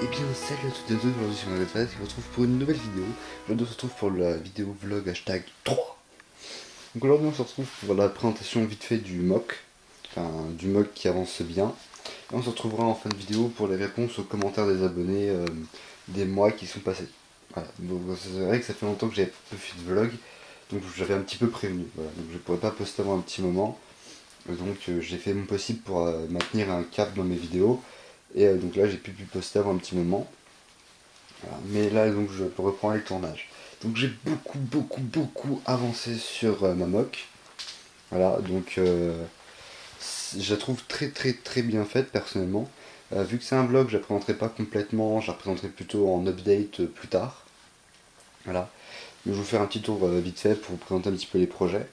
Et bien salut à toutes et à tous, aujourd'hui c'est Magazine qui se retrouve pour une nouvelle vidéo. Aujourd'hui on se retrouve pour la vidéo vlog hashtag 3. Donc aujourd'hui on se retrouve pour la présentation vite fait du mock, enfin du mock qui avance bien. Et on se retrouvera en fin de vidéo pour les réponses aux commentaires des abonnés des mois qui sont passés. Voilà, donc c'est vrai que ça fait longtemps que j'avais pas fait de vlog, donc j'avais un petit peu prévenu. Voilà, donc je pourrais pas poster avant un petit moment. Donc j'ai fait mon possible pour maintenir un cap dans mes vidéos. Et donc là j'ai pu poster avant un petit moment. Voilà. Mais là donc je reprends les tournages. Donc j'ai beaucoup avancé sur ma mock. Voilà, donc je la trouve très bien faite personnellement. Vu que c'est un vlog, je la présenterai pas complètement, je la présenterai plutôt en update plus tard. Voilà. Donc, je vais vous faire un petit tour vite fait pour vous présenter un petit peu les projets.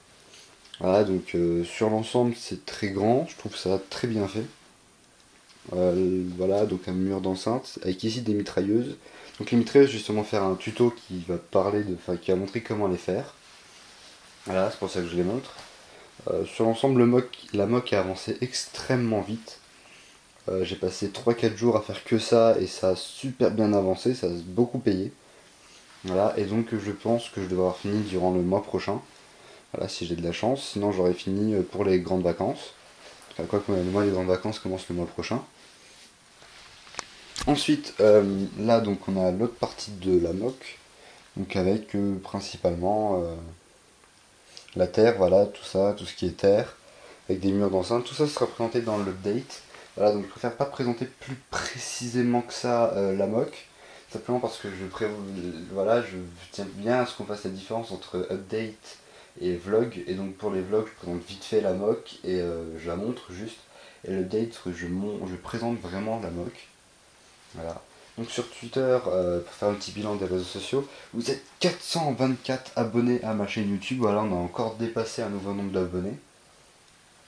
Voilà, donc sur l'ensemble c'est très grand, je trouve ça très bien fait. Voilà, donc un mur d'enceinte avec ici des mitrailleuses. Donc les mitrailleuses, justement, faire un tuto qui va parler de, enfin, qui va montrer comment les faire. Voilà, c'est pour ça que je les montre. Sur l'ensemble, la mock a avancé extrêmement vite. J'ai passé 3-4 jours à faire que ça et ça a super bien avancé, ça a beaucoup payé. Voilà, et donc je pense que je devrais avoir fini durant le mois prochain. Voilà, si j'ai de la chance. Sinon, j'aurais fini pour les grandes vacances. Enfin, quoi que moi, les grandes vacances commencent le mois prochain. Ensuite, là donc on a l'autre partie de la mock, donc avec principalement la terre, voilà, tout ça, tout ce qui est terre, avec des murs d'enceinte, tout ça sera présenté dans l'update. Voilà, donc je préfère pas présenter plus précisément que ça la mock, simplement parce que voilà, je tiens bien à ce qu'on fasse la différence entre update et vlog, et donc pour les vlogs je présente vite fait la mock et je la montre juste, et l'update je présente vraiment la mock. Voilà. Donc sur Twitter, pour faire un petit bilan des réseaux sociaux, vous êtes 424 abonnés à ma chaîne YouTube. Voilà, on a encore dépassé un nouveau nombre d'abonnés.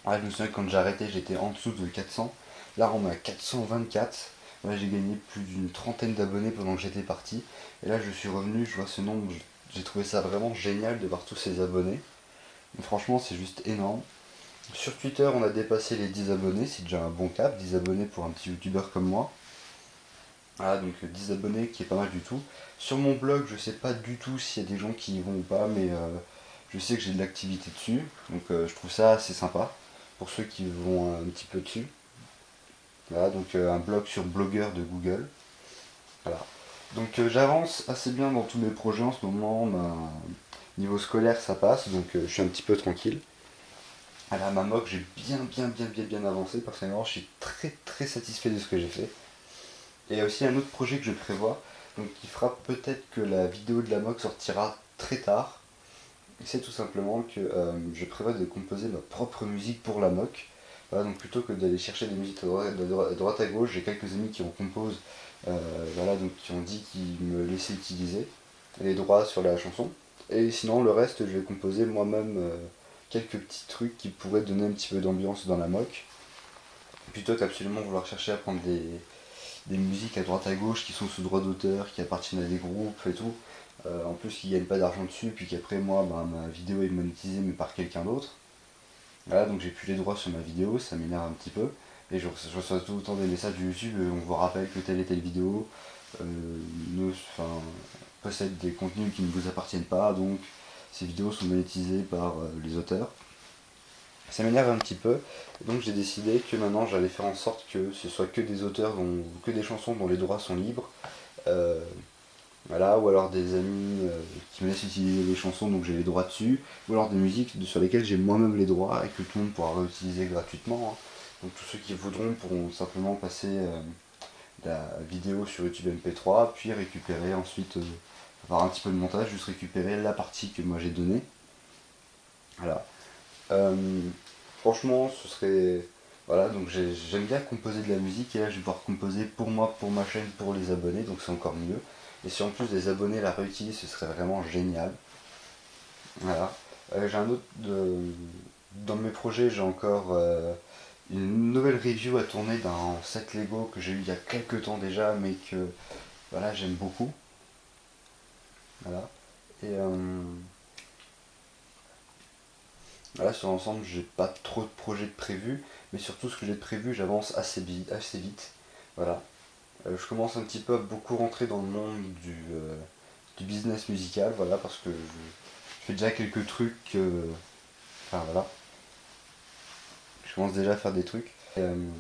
Ah, je me souviens que quand j'ai arrêté, j'étais en dessous de 400. Là, on est à 424. Là, j'ai gagné plus d'une trentaine d'abonnés pendant que j'étais parti. Et là, je suis revenu, je vois ce nombre. J'ai trouvé ça vraiment génial de voir tous ces abonnés. Mais franchement, c'est juste énorme. Sur Twitter, on a dépassé les 10 abonnés. C'est déjà un bon cap. 10 abonnés pour un petit youtubeur comme moi. Voilà, donc 10 abonnés qui est pas mal du tout. Sur mon blog, je sais pas du tout s'il y a des gens qui y vont ou pas, mais je sais que j'ai de l'activité dessus. Donc je trouve ça assez sympa pour ceux qui vont un petit peu dessus. Voilà, donc un blog sur blogueur de Google. Voilà. Donc j'avance assez bien dans tous mes projets en ce moment. Niveau scolaire, ça passe, donc je suis un petit peu tranquille. À la Mamoc, j'ai bien avancé. Personnellement, je suis très satisfait de ce que j'ai fait. Et il y a aussi un autre projet que je prévois, donc qui fera peut-être que la vidéo de la mock sortira très tard. C'est tout simplement que je prévois de composer ma propre musique pour la mock. Voilà, donc plutôt que d'aller chercher des musiques à droite à gauche, j'ai quelques amis qui en composent, voilà, donc qui ont dit qu'ils me laissaient utiliser les droits sur la chanson. Et sinon le reste, je vais composer moi-même quelques petits trucs qui pourraient donner un petit peu d'ambiance dans la mock. Plutôt qu'absolument vouloir chercher à prendre des musiques à droite à gauche qui sont sous droit d'auteur, qui appartiennent à des groupes et tout. En plus, qui gagnent pas d'argent dessus, puis qu'après, moi, bah, ma vidéo est monétisée, mais par quelqu'un d'autre. Voilà, donc j'ai plus les droits sur ma vidéo, ça m'énerve un petit peu. Et je reçois tout le temps des messages de YouTube, on vous rappelle que telle et telle vidéo possède des contenus qui ne vous appartiennent pas, donc ces vidéos sont monétisées par les auteurs. Ça m'énerve un petit peu, donc j'ai décidé que maintenant j'allais faire en sorte que ce soit que des auteurs, que des chansons dont les droits sont libres. Euh, voilà, ou alors des amis qui me laissent utiliser les chansons donc j'ai les droits dessus, ou alors des musiques sur lesquelles j'ai moi-même les droits et que tout le monde pourra réutiliser gratuitement, hein. Donc tous ceux qui voudront pourront simplement passer la vidéo sur YouTube MP3, puis récupérer ensuite, par un petit peu de montage, juste récupérer la partie que moi j'ai donnée. Voilà. Euh, Franchement, ce serait. Voilà, donc j'aime bien composer de la musique et là je vais pouvoir composer pour moi, pour ma chaîne, pour les abonnés, donc c'est encore mieux. Et si en plus les abonnés la réutilisent, ce serait vraiment génial. Voilà. J'ai un autre. Dans mes projets, j'ai encore une nouvelle review à tourner d'un set Lego que j'ai eu il y a quelques temps déjà, mais que voilà, j'aime beaucoup. Voilà. Et là, sur l'ensemble, j'ai pas trop de projets de prévus, mais surtout ce que j'ai de prévu, j'avance assez vite. Voilà. Je commence un petit peu à beaucoup rentrer dans le monde du business musical, voilà, parce que je fais déjà quelques trucs, enfin voilà, je commence déjà à faire des trucs.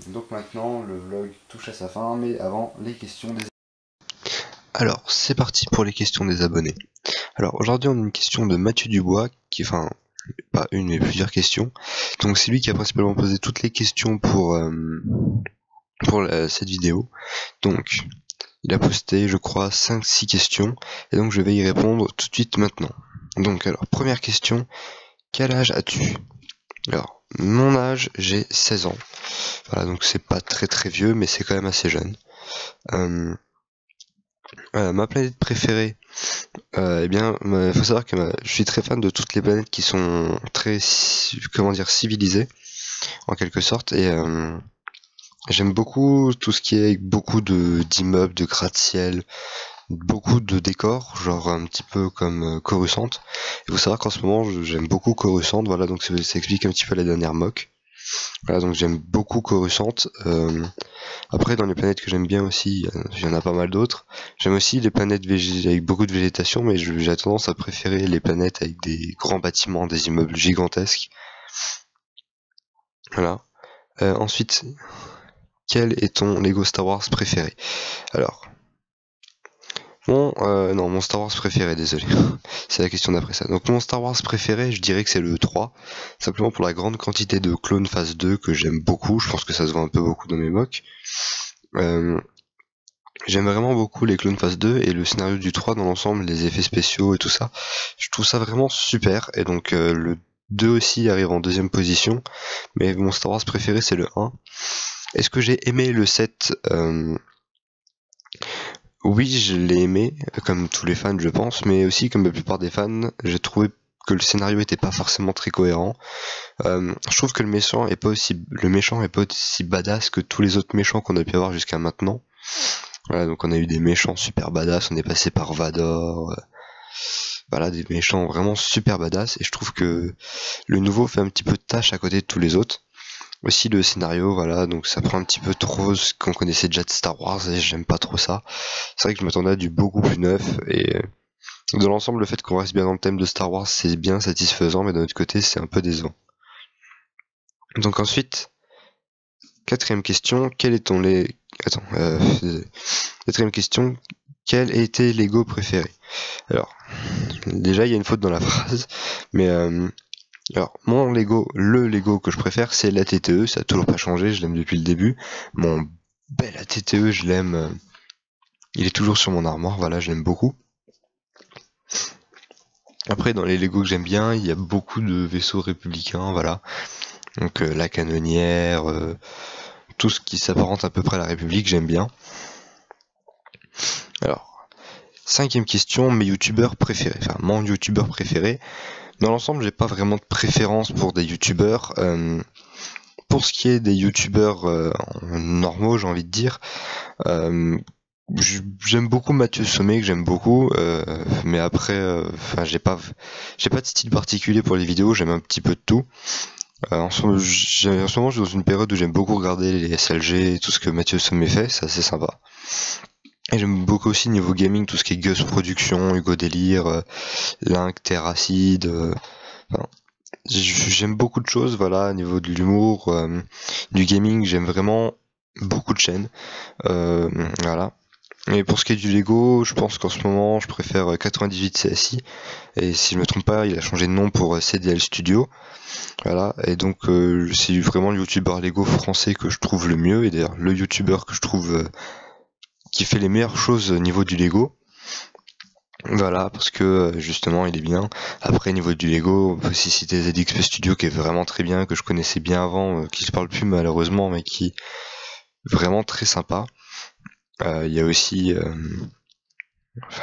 Donc maintenant, le vlog touche à sa fin, mais avant, les questions des... Alors, c'est parti pour les questions des abonnés. Alors, aujourd'hui, on a une question de Mathieu Dubois, enfin, pas une, mais plusieurs questions. Donc, c'est lui qui a principalement posé toutes les questions pour cette vidéo. Donc, il a posté, je crois, 5-6 questions, et donc je vais y répondre tout de suite maintenant. Donc, alors, première question, quel âge as-tu? Alors, mon âge, j'ai 16 ans. Voilà, donc c'est pas très très vieux, mais c'est quand même assez jeune. Ma planète préférée, eh bien, il faut savoir que je suis très fan de toutes les planètes qui sont très, comment dire, civilisées, en quelque sorte, et j'aime beaucoup tout ce qui est avec beaucoup d'immeubles, de gratte-ciel, beaucoup de décors, genre un petit peu comme Coruscant. Il faut savoir qu'en ce moment, j'aime beaucoup Coruscant, voilà, donc ça explique un petit peu la dernière mock. Voilà, donc j'aime beaucoup Coruscant. Après, dans les planètes que j'aime bien aussi, il y en a pas mal d'autres. J'aime aussi les planètes avec beaucoup de végétation, mais j'ai tendance à préférer les planètes avec des grands bâtiments, des immeubles gigantesques. Voilà. Ensuite, quel est ton Lego Star Wars préféré? Alors, non, mon Star Wars préféré, désolé. C'est la question d'après ça. Donc mon Star Wars préféré, je dirais que c'est le 3, simplement pour la grande quantité de clones phase 2 que j'aime beaucoup, je pense que ça se voit un peu beaucoup dans mes mocks. J'aime vraiment beaucoup les clones phase 2 et le scénario du 3 dans l'ensemble, les effets spéciaux et tout ça. Je trouve ça vraiment super, et donc le 2 aussi arrive en deuxième position, mais mon Star Wars préféré c'est le 1. Est-ce que j'ai aimé le 7? Oui, je l'ai aimé, comme tous les fans je pense, mais aussi comme la plupart des fans, j'ai trouvé que le scénario était pas forcément très cohérent. Je trouve que le méchant est pas aussi badass que tous les autres méchants qu'on a pu avoir jusqu'à maintenant. Voilà, donc on a eu des méchants super badass, on est passé par Vador, voilà, des méchants vraiment super badass, et je trouve que le nouveau fait un petit peu de tâche à côté de tous les autres. Aussi le scénario, voilà, donc ça prend un petit peu trop ce qu'on connaissait déjà de Star Wars, et j'aime pas trop ça. C'est vrai que je m'attendais à du beaucoup plus neuf, et dans l'ensemble, le fait qu'on reste bien dans le thème de Star Wars, c'est bien satisfaisant, mais d'un autre côté, c'est un peu décevant. Donc ensuite, quatrième question, quel est ton quatrième question, quel est tes Lego préférés? Alors, déjà il y a une faute dans la phrase, mais alors le Lego que je préfère, c'est l'ATTE, ça a toujours pas changé, je l'aime depuis le début. Mon bel ATTE, je l'aime, il est toujours sur mon armoire, voilà, je l'aime beaucoup. Après, dans les Lego que j'aime bien, il y a beaucoup de vaisseaux républicains, voilà. Donc la canonnière, tout ce qui s'apparente à peu près à la République, j'aime bien. Alors, cinquième question, mes youtubeurs préférés, enfin mon youtubeur préféré. Dans l'ensemble, j'ai pas vraiment de préférence pour des youtubeurs. Pour ce qui est des youtubeurs normaux, j'ai envie de dire, j'aime beaucoup Mathieu Sommet, que j'aime beaucoup, mais après, j'ai pas de style particulier pour les vidéos, j'aime un petit peu de tout. En ce moment, je suis dans une période où j'aime beaucoup regarder les SLG et tout ce que Mathieu Sommet fait, c'est assez sympa. Et j'aime beaucoup aussi niveau gaming tout ce qui est Gus Production, Hugo Délire, Link, Terracid. Enfin, j'aime beaucoup de choses, voilà, au niveau de l'humour, du gaming, j'aime vraiment beaucoup de chaînes. Voilà. Et pour ce qui est du Lego, je pense qu'en ce moment, je préfère 98 CSI. Et si je me trompe pas, il a changé de nom pour CDL Studio. Voilà. Et donc, c'est vraiment le youtubeur Lego français que je trouve le mieux. Et d'ailleurs, le youtubeur que je trouve qui fait les meilleures choses au niveau du Lego. Voilà, parce que justement il est bien. Après, niveau du Lego, on peut aussi citer ZXP Studio qui est vraiment très bien, que je connaissais bien avant, qui se parle plus malheureusement, mais qui est vraiment très sympa. Il y a aussi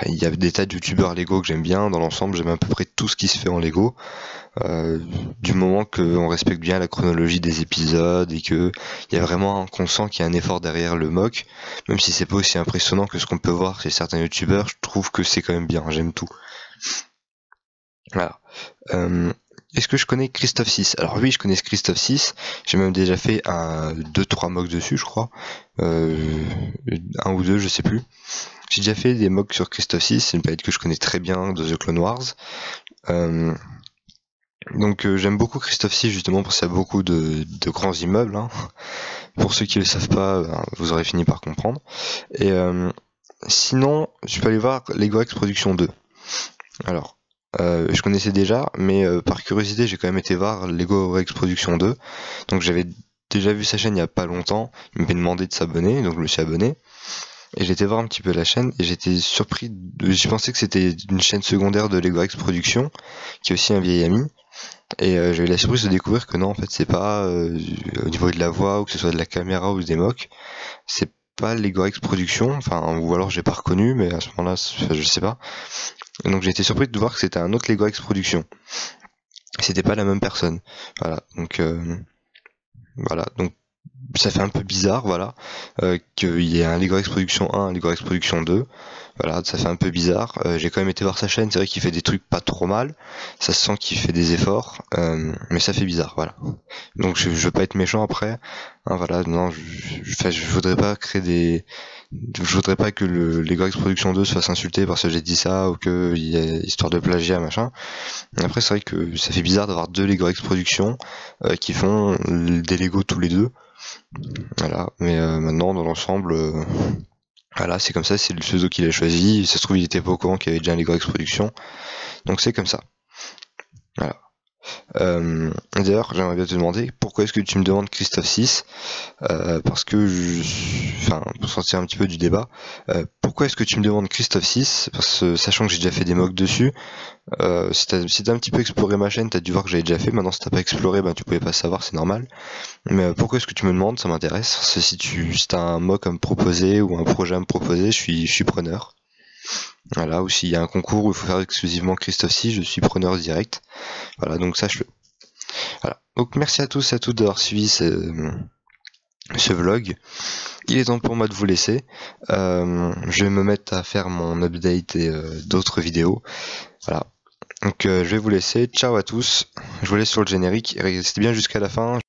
il y a des tas de youtubeurs Lego que j'aime bien. Dans l'ensemble, j'aime à peu près tout ce qui se fait en Lego. Du moment qu'on respecte bien la chronologie des épisodes et que il y a vraiment qu'on sent qu'il y a un effort derrière le mock, même si c'est pas aussi impressionnant que ce qu'on peut voir chez certains youtubeurs, je trouve que c'est quand même bien, j'aime tout. Voilà. est-ce que je connais Christophe 6? Alors oui, je connais Christophe 6. J'ai même déjà fait 2-3 mocks dessus, je crois. Un ou deux, je sais plus. J'ai déjà fait des mocks sur Christophe 6. C'est une palette que je connais très bien de The Clone Wars. Donc j'aime beaucoup Christophe 6 justement parce qu'il y a beaucoup de grands immeubles. Hein. Pour ceux qui ne le savent pas, vous aurez fini par comprendre. Et sinon, je peux aller voir Lego X Production 2. Alors, je connaissais déjà, mais par curiosité, j'ai quand même été voir Lego X Production 2. Donc j'avais déjà vu sa chaîne il y a pas longtemps. Il m'avait demandé de s'abonner, donc je me suis abonné. Et j'ai été voir un petit peu la chaîne et j'étais surpris. Je pensais que c'était une chaîne secondaire de Lego X Production, qui est aussi un vieil ami. Et j'ai eu la surprise de découvrir que non, en fait, c'est pas au niveau de la voix ou que ce soit de la caméra ou des mocks, c'est pas Lego X Production, enfin, ou alors j'ai pas reconnu, mais à ce moment-là, je sais pas. Et donc j'ai été surpris de voir que c'était un autre Lego X Production. C'était pas la même personne. Voilà, donc ça fait un peu bizarre, voilà, qu'il y ait un Lego X Production 1, un Lego X Production 2. Voilà, ça fait un peu bizarre. J'ai quand même été voir sa chaîne, c'est vrai qu'il fait des trucs pas trop mal. Ça se sent qu'il fait des efforts, mais ça fait bizarre, voilà. Donc je veux pas être méchant après. Hein, voilà, non, je voudrais pas créer des... Je voudrais pas que le Lego X Production 2 se fasse insulter parce que j'ai dit ça ou que il y a histoire de plagiat, machin. Après, c'est vrai que ça fait bizarre d'avoir deux Lego X Production qui font des Lego tous les deux. Voilà, mais maintenant, dans l'ensemble... Voilà, c'est comme ça, c'est le pseudo qu'il a choisi. Ça se trouve, il était pas au courant qu'il y avait déjà un Lego X Production. Donc c'est comme ça. Voilà. D'ailleurs, j'aimerais bien te demander pourquoi est-ce que tu me demandes Christophe 6 parce que, enfin, pour sortir un petit peu du débat, pourquoi est-ce que tu me demandes Christophe 6 parce que, sachant que j'ai déjà fait des mocks dessus, si t'as un petit peu exploré ma chaîne, t'as dû voir que j'avais déjà fait. Maintenant, si t'as pas exploré, ben tu pouvais pas savoir, c'est normal. Mais pourquoi est-ce que tu me demandes? Ça m'intéresse. Parce que si t'as un mock à me proposer ou un projet à me proposer, je suis preneur. Voilà, ou s'il y a un concours où il faut faire exclusivement Christophe 6, je suis preneur direct. Voilà, donc sache-le. Voilà. Donc merci à tous et à toutes d'avoir suivi ce vlog. Il est temps pour moi de vous laisser. Je vais me mettre à faire mon update et d'autres vidéos. Voilà. Donc je vais vous laisser. Ciao à tous. Je vous laisse sur le générique. Restez bien jusqu'à la fin.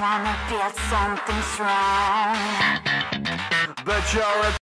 Wanna feel something strong, but you're a